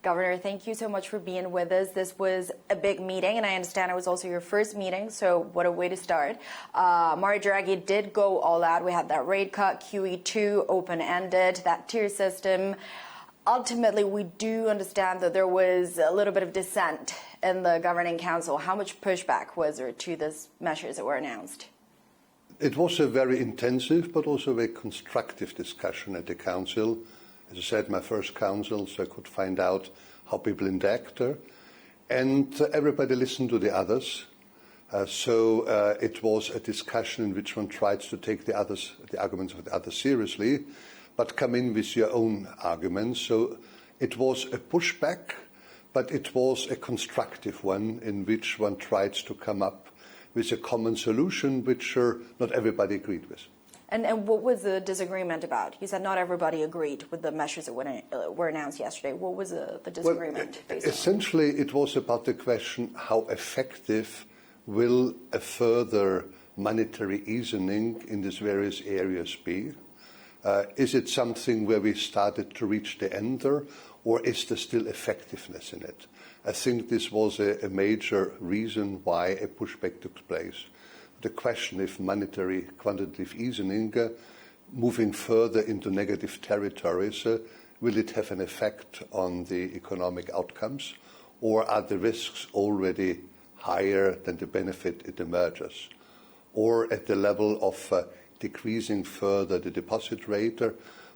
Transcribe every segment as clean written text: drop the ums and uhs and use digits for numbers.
Governor, thank you so much for being with us. This was a big meeting, and I understand it was also your first meeting, so what a way to start. Mario Draghi did go all out. We had that rate cut, QE2, open-ended, that tier system. Ultimately, we do understand that there was a little bit of dissent in the Governing Council. How much pushback was there to these measures that were announced? It was a very intensive but also very constructive discussion at the Council. As I said, my first Council, so I could find out how people interact. And everybody listened to the others. So it was a discussion in which one tried to take the arguments of the others seriously, but come in with your own arguments. So it was a pushback, but it was a constructive one in which one tried to come up with a common solution which not everybody agreed with. And what was the disagreement about? You said not everybody agreed with the measures that were announced yesterday. What was the disagreement? Well, essentially, it was about the question, how effective will a further monetary easing in these various areas be? Is it something where we started to reach the end, or is there still effectiveness in it? I think this was a major reason why a pushback took place. The question if monetary quantitative easing moving further into negative territories, will it have an effect on the economic outcomes, or are the risks already higher than the benefit it emerges? Or at the level of decreasing further the deposit rate,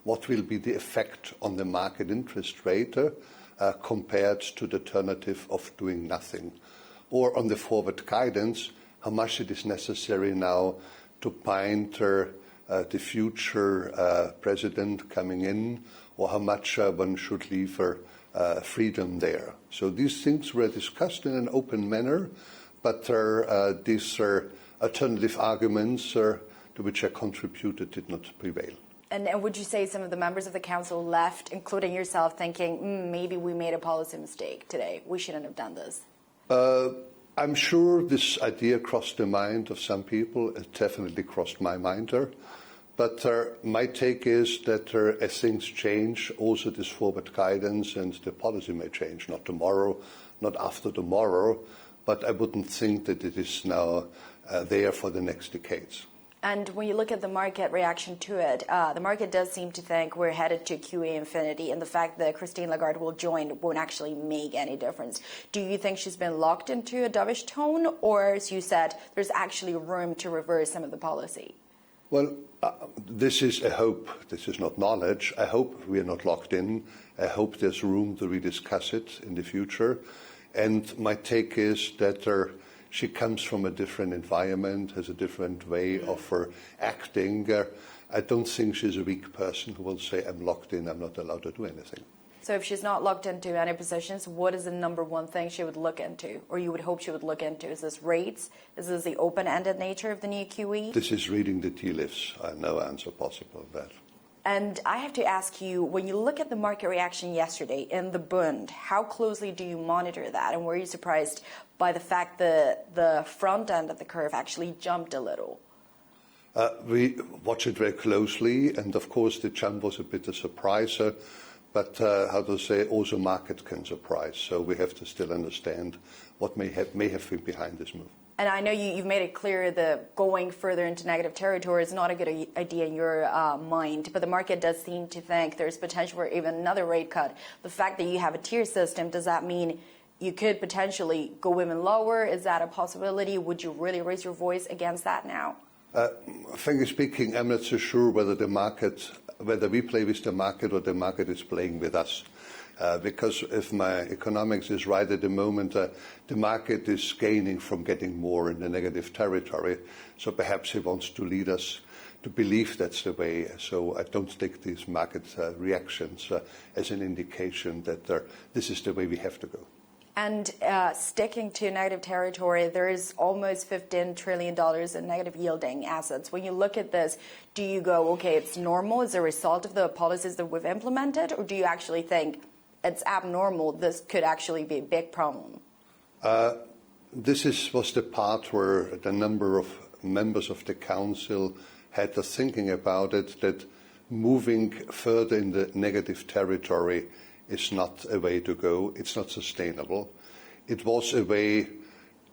what will be the effect on the market interest rate compared to the alternative of doing nothing? Or on the forward guidance, how much it is necessary now to bind the future president coming in, or how much one should leave freedom there. So these things were discussed in an open manner, but these alternative arguments to which I contributed did not prevail. And would you say some of the members of the council left, including yourself, thinking, maybe we made a policy mistake today, we shouldn't have done this? I'm sure this idea crossed the mind of some people. It definitely crossed my mind. But my take is that as things change, also this forward guidance and the policy may change. Not tomorrow, not after tomorrow, but I wouldn't think that it is now there for the next decades. And when you look at the market reaction to it, the market does seem to think we're headed to QE infinity, and the fact that Christine Lagarde will join won't actually make any difference. Do you think she's been locked into a dovish tone, or, as you said, there's actually room to reverse some of the policy? Well, this is a hope. This is not knowledge. I hope we are not locked in. I hope there's room to rediscuss it in the future. And my take is that she comes from a different environment, has a different way of acting. I don't think she's a weak person who will say, I'm locked in, I'm not allowed to do anything. So if she's not locked into any positions, what is the number one thing she would look into, or you would hope she would look into? Is this rates? Is this the open-ended nature of the new QE? This is reading the tea leaves. No answer possible of that. And I have to ask you, when you look at the market reaction yesterday in the Bund, how closely do you monitor that? And were you surprised by the fact that the front end of the curve actually jumped a little? We watch it very closely, and of course the jump was a bit of a surprise, but also market can surprise. So we have to still understand what may have been behind this move. And I know you've made it clear that going further into negative territory is not a good idea in your mind, but the market does seem to think there's potential for even another rate cut. The fact that you have a tier system, does that mean you could potentially go even lower? Is that a possibility? Would you really raise your voice against that now? Frankly speaking, I'm not so sure whether we play with the market or the market is playing with us. Because if my economics is right at the moment, the market is gaining from getting more in the negative territory. So perhaps he wants to lead us to believe that's the way. So I don't take these market reactions as an indication that this is the way we have to go. And sticking to negative territory, there is almost $15 trillion in negative yielding assets. When you look at this, do you go, okay, it's normal as a result of the policies that we've implemented, or do you actually think it's abnormal, this could actually be a big problem? This was the part where the number of members of the council had the thinking about it, that moving further in the negative territory is not a way to go. It's not sustainable. It was a way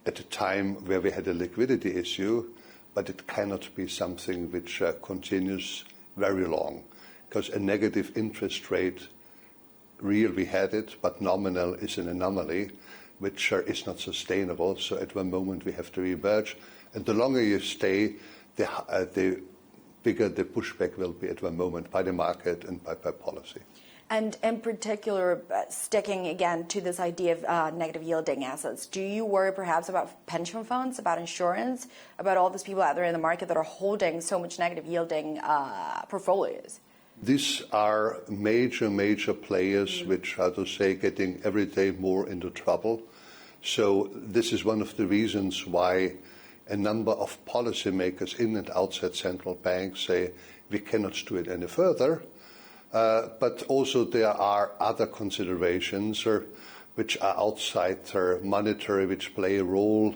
at a time where we had a liquidity issue, but it cannot be something which continues very long, because a negative interest rate, real we had it, but nominal is an anomaly, which is not sustainable. So at one moment we have to emerge, and the longer you stay, the bigger the pushback will be at one moment by the market and by policy. And in particular, sticking again to this idea of negative yielding assets, do you worry perhaps about pension funds, about insurance, about all these people out there in the market that are holding so much negative yielding portfolios? These are major players which are, to say, getting every day more into trouble. So this is one of the reasons why a number of policymakers in and outside central banks say we cannot do it any further. But also there are other considerations which are outside monetary, which play a role,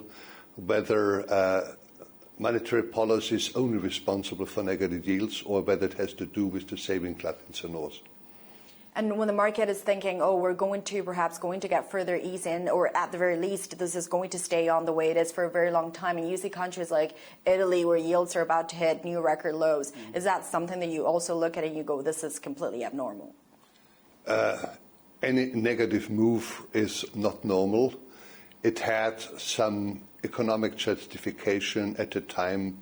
whether monetary policy is only responsible for negative yields or whether it has to do with the saving club in the north. And when the market is thinking, oh, we're perhaps going to get further ease in, or at the very least, this is going to stay on the way it is for a very long time, and you see countries like Italy where yields are about to hit new record lows, is that something that you also look at and you go, this is completely abnormal? Any negative move is not normal. It had some economic justification at the time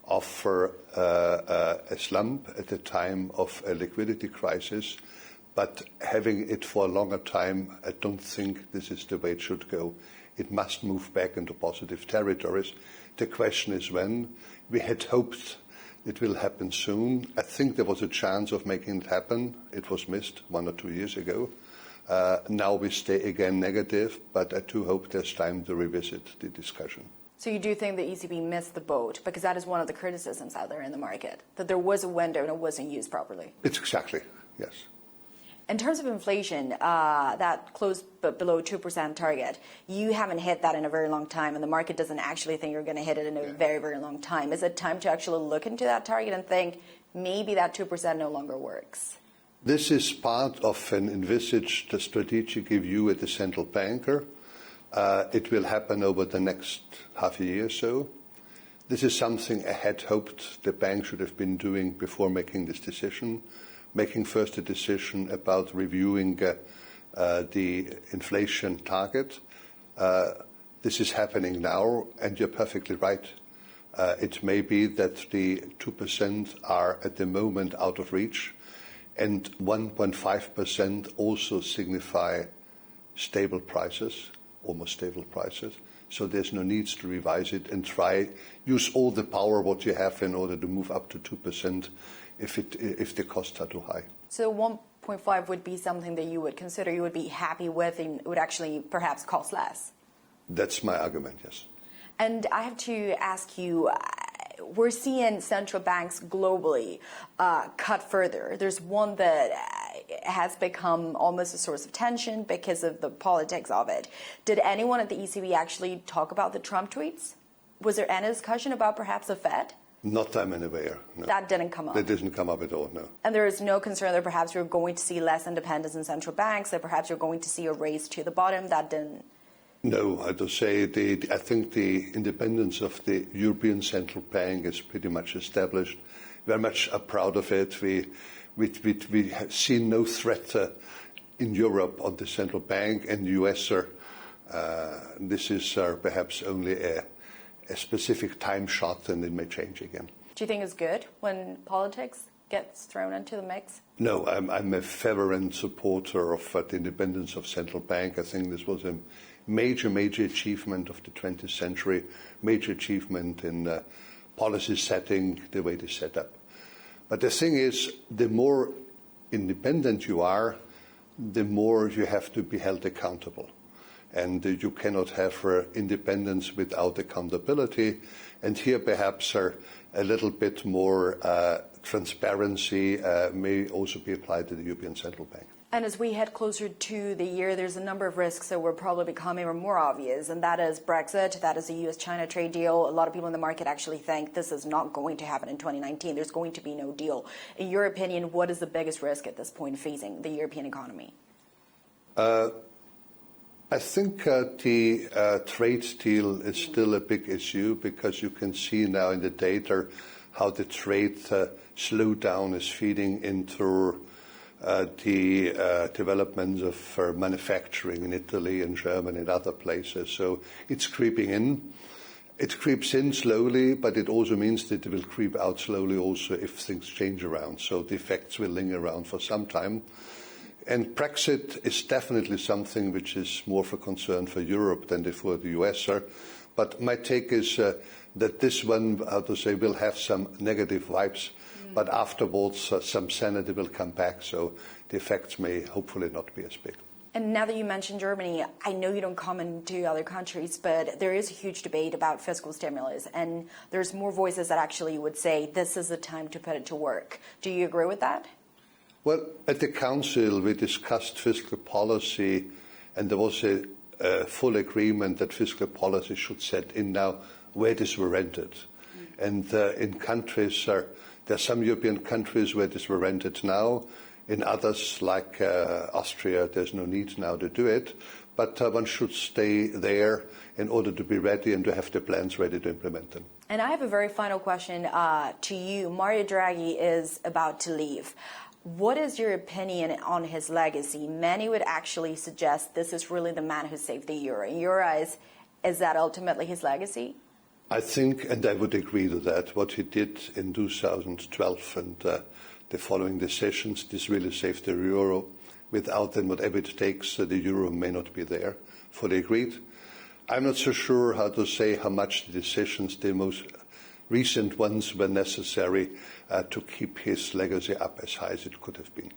of a slump, at the time of a liquidity crisis. But having it for a longer time, I don't think this is the way it should go. It must move back into positive territories. The question is when. We had hoped it will happen soon. I think there was a chance of making it happen. It was missed 1 or 2 years ago. Now we stay again negative, but I do hope there's time to revisit the discussion. So you do think the ECB missed the boat? Because that is one of the criticisms out there in the market, that there was a window and it wasn't used properly. It's exactly, yes. In terms of inflation, that closed below 2% target, you haven't hit that in a very long time, and the market doesn't actually think you're going to hit it in a very, very long time. Is it time to actually look into that target and think maybe that 2% no longer works? This is part of an envisaged strategic review at the central banker. It will happen over the next half a year or so. This is something I had hoped the bank should have been doing before making this decision. Making first a decision about reviewing the inflation target. This is happening now, and you're perfectly right. It may be that the 2% are at the moment out of reach, and 1.5% also signify stable prices, almost stable prices. So there's no need to revise it and use all the power what you have in order to move up to 2%. If the costs are too high. So 1.5 would be something that you would consider, you would be happy with, and would actually perhaps cost less? That's my argument, yes. And I have to ask you, we're seeing central banks globally cut further. There's one that has become almost a source of tension because of the politics of it. Did anyone at the ECB actually talk about the Trump tweets? Was there any discussion about perhaps the Fed? Not that I'm aware. No. That didn't come up? That didn't come up at all, no. And there is no concern that perhaps you're going to see less independence in central banks, that perhaps you're going to see a race to the bottom? That didn't... No, I would say I think the independence of the European Central Bank is pretty much established. Very much are proud of it. We have seen no threat in Europe on the central bank, and the US this is perhaps only a specific time shot, and it may change again. Do you think it's good when politics gets thrown into the mix? No, I'm a fervent supporter of the independence of central bank. I think this was a major achievement of the 20th century, major achievement in policy setting, the way they set up. But the thing is, the more independent you are, the more you have to be held accountable. And you cannot have independence without accountability. And here perhaps a little bit more transparency may also be applied to the European Central Bank. And as we head closer to the year, there's a number of risks that will probably become even more obvious, and that is Brexit, that is the US-China trade deal. A lot of people in the market actually think this is not going to happen in 2019. There's going to be no deal. In your opinion, what is the biggest risk at this point facing the European economy? I think the trade deal is still a big issue because you can see now in the data how the trade slowdown is feeding into the developments of manufacturing in Italy and Germany and other places. So it's creeping in. It creeps in slowly, but it also means that it will creep out slowly also if things change around. So the effects will linger around for some time. And Brexit is definitely something which is more of a concern for Europe than for the US. But my take is that this one, how to say, will have some negative vibes, but afterwards some sanity will come back. So the effects may hopefully not be as big. And now that you mentioned Germany, I know you don't comment to other countries, but there is a huge debate about fiscal stimulus, and there's more voices that actually would say this is the time to put it to work. Do you agree with that? Well, at the Council, we discussed fiscal policy, and there was a full agreement that fiscal policy should set in now where it is rented. And in countries, there are some European countries where it is rented now. In others, like Austria, there's no need now to do it. But one should stay there in order to be ready and to have the plans ready to implement them. And I have a very final question to you. Mario Draghi is about to leave. What is your opinion on his legacy? Many would actually suggest this is really the man who saved the euro. In your eyes, is that ultimately his legacy? I think, and I would agree to that, what he did in 2012 and the following decisions, this really saved the euro. Without them, whatever it takes, the euro may not be there. Fully agreed. I'm not so sure how to say how much the decisions, the most recent ones, were necessary to keep his legacy up as high as it could have been.